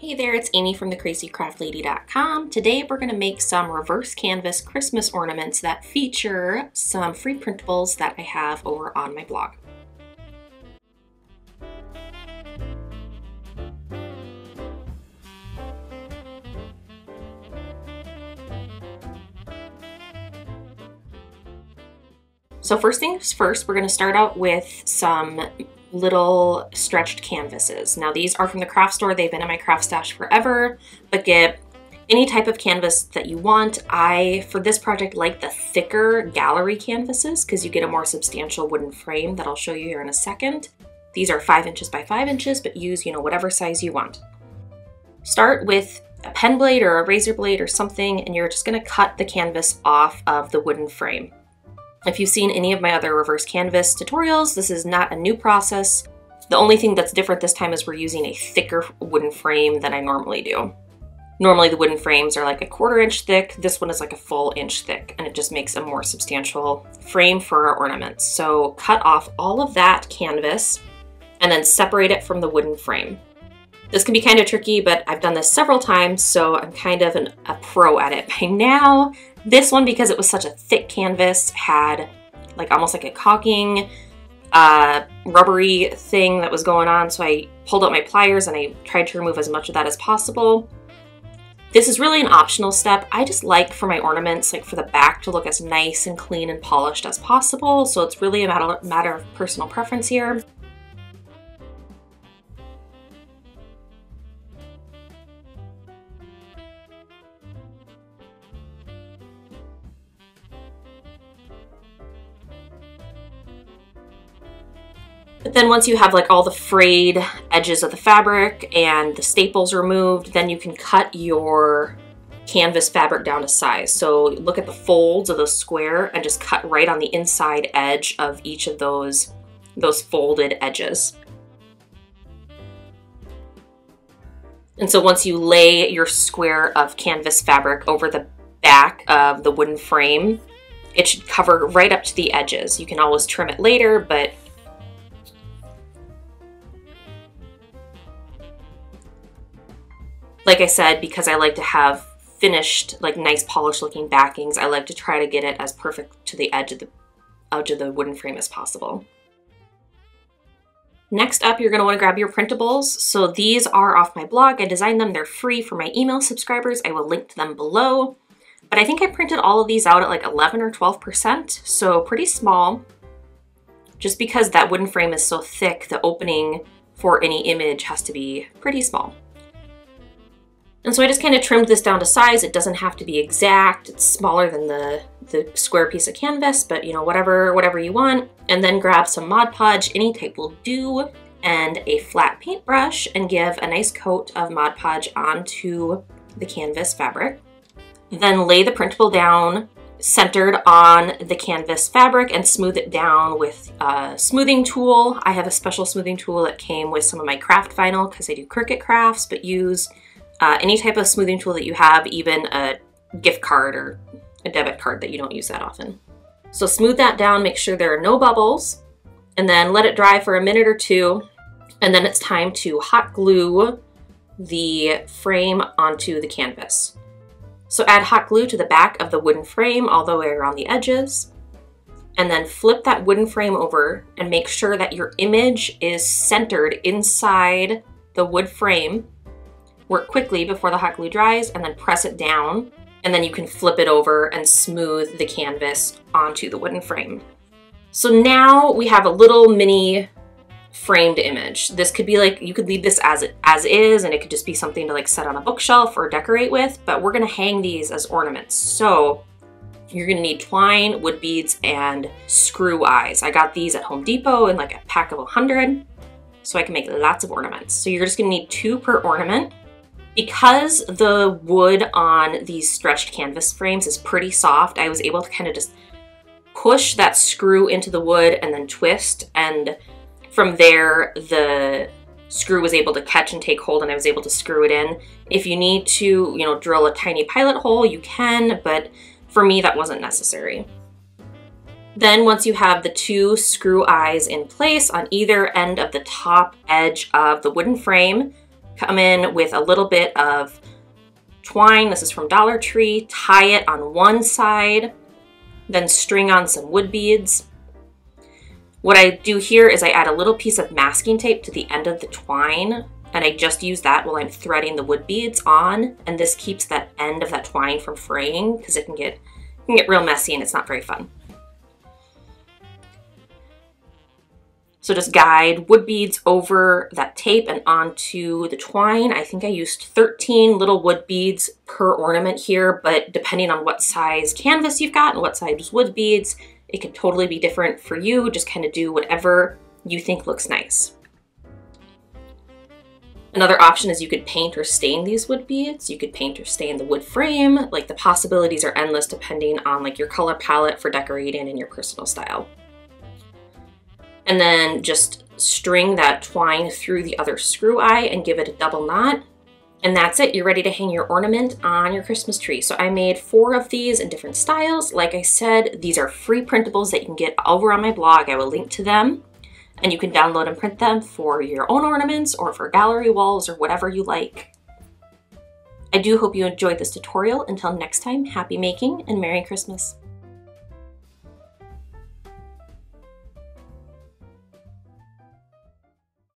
Hey there, it's Amy from thecrazycraftlady.com. Today we're going to make some reverse canvas Christmas ornaments that feature some free printables that I have over on my blog. So first things first, we're going to start out with some little stretched canvases. Now these are from the craft store. They've been in my craft stash forever, but get any type of canvas that you want. I, for this project, like the thicker gallery canvases because you get a more substantial wooden frame that I'll show you here in a second. These are 5 inches by 5 inches, but use, whatever size you want. Start with a pen blade or a razor blade or something, and you're just going to cut the canvas off of the wooden frame. If you've seen any of my other reverse canvas tutorials, this is not a new process. The only thing that's different this time is we're using a thicker wooden frame than I normally do. Normally the wooden frames are like a 1/4 inch thick. This one is like a full inch thick, and it just makes a more substantial frame for our ornaments. So cut off all of that canvas and then separate it from the wooden frame. This can be kind of tricky, but I've done this several times, so I'm kind of a pro at it by now. This one, because it was such a thick canvas, had like almost like a caulking, rubbery thing that was going on. So I pulled out my pliers and I tried to remove as much of that as possible. This is really an optional step. I just like for my ornaments, like for the back, to look as nice and clean and polished as possible. So it's really a matter of personal preference here. But then once you have like all the frayed edges of the fabric and the staples removed, then you can cut your canvas fabric down to size. So look at the folds of the square and just cut right on the inside edge of each of those folded edges. And so once you lay your square of canvas fabric over the back of the wooden frame, it should cover right up to the edges. You can always trim it later, but like I said, because I like to have finished, like nice polished looking backings, I like to try to get it as perfect to the edge of the wooden frame as possible. Next up, you're going to want to grab your printables. So these are off my blog. I designed them. They're free for my email subscribers. I will link to them below. But I think I printed all of these out at like 11 or 12%, so pretty small. Just because that wooden frame is so thick, the opening for any image has to be pretty small. And so I just kind of trimmed this down to size. It doesn't have to be exact. It's smaller than the square piece of canvas, but whatever you want. And then grab some Mod Podge, any type will do, and a flat paintbrush, and give a nice coat of Mod Podge onto the canvas fabric. Then lay the printable down centered on the canvas fabric and smooth it down with a smoothing tool. I have a special smoothing tool that came with some of my craft vinyl because I do Cricut crafts, but use any type of smoothing tool that you have, even a gift card or a debit card that you don't use that often. So smooth that down, make sure there are no bubbles, and then let it dry for a minute or two. And then it's time to hot glue the frame onto the canvas. So add hot glue to the back of the wooden frame all the way around the edges, and then flip that wooden frame over and make sure that your image is centered inside the wood frame. Work quickly before the hot glue dries, and then press it down, and then you can flip it over and smooth the canvas onto the wooden frame. So now we have a little mini framed image. This could be like, you could leave this as is, and it could just be something to like set on a bookshelf or decorate with, but we're gonna hang these as ornaments. So you're gonna need twine, wood beads, and screw eyes. I got these at Home Depot in like a pack of 100, so I can make lots of ornaments. So you're just gonna need 2 per ornament. Because the wood on these stretched canvas frames is pretty soft, I was able to kind of just push that screw into the wood and then twist, and from there the screw was able to catch and take hold, and I was able to screw it in. If you need to, drill a tiny pilot hole, you can, but for me that wasn't necessary. Then once you have the 2 screw eyes in place on either end of the top edge of the wooden frame, Come in with a little bit of twine. This is from Dollar Tree. Tie it on one side, then string on some wood beads. What I do here is I add a little piece of masking tape to the end of the twine, and I just use that while I'm threading the wood beads on, and this keeps that end of that twine from fraying because it can get real messy and it's not very fun. So just guide wood beads over that tape and onto the twine. I think I used 13 little wood beads per ornament here, but depending on what size canvas you've got and what size wood beads, it could totally be different for you. Just kind of do whatever you think looks nice. Another option is you could paint or stain these wood beads. You could paint or stain the wood frame. Like, the possibilities are endless depending on like your color palette for decorating and your personal style. And then just string that twine through the other screw eye and give it a double knot. And that's it. You're ready to hang your ornament on your Christmas tree. So I made 4 of these in different styles. Like I said, these are free printables that you can get over on my blog. I will link to them. And you can download and print them for your own ornaments or for gallery walls or whatever you like. I do hope you enjoyed this tutorial. Until next time, happy making and Merry Christmas.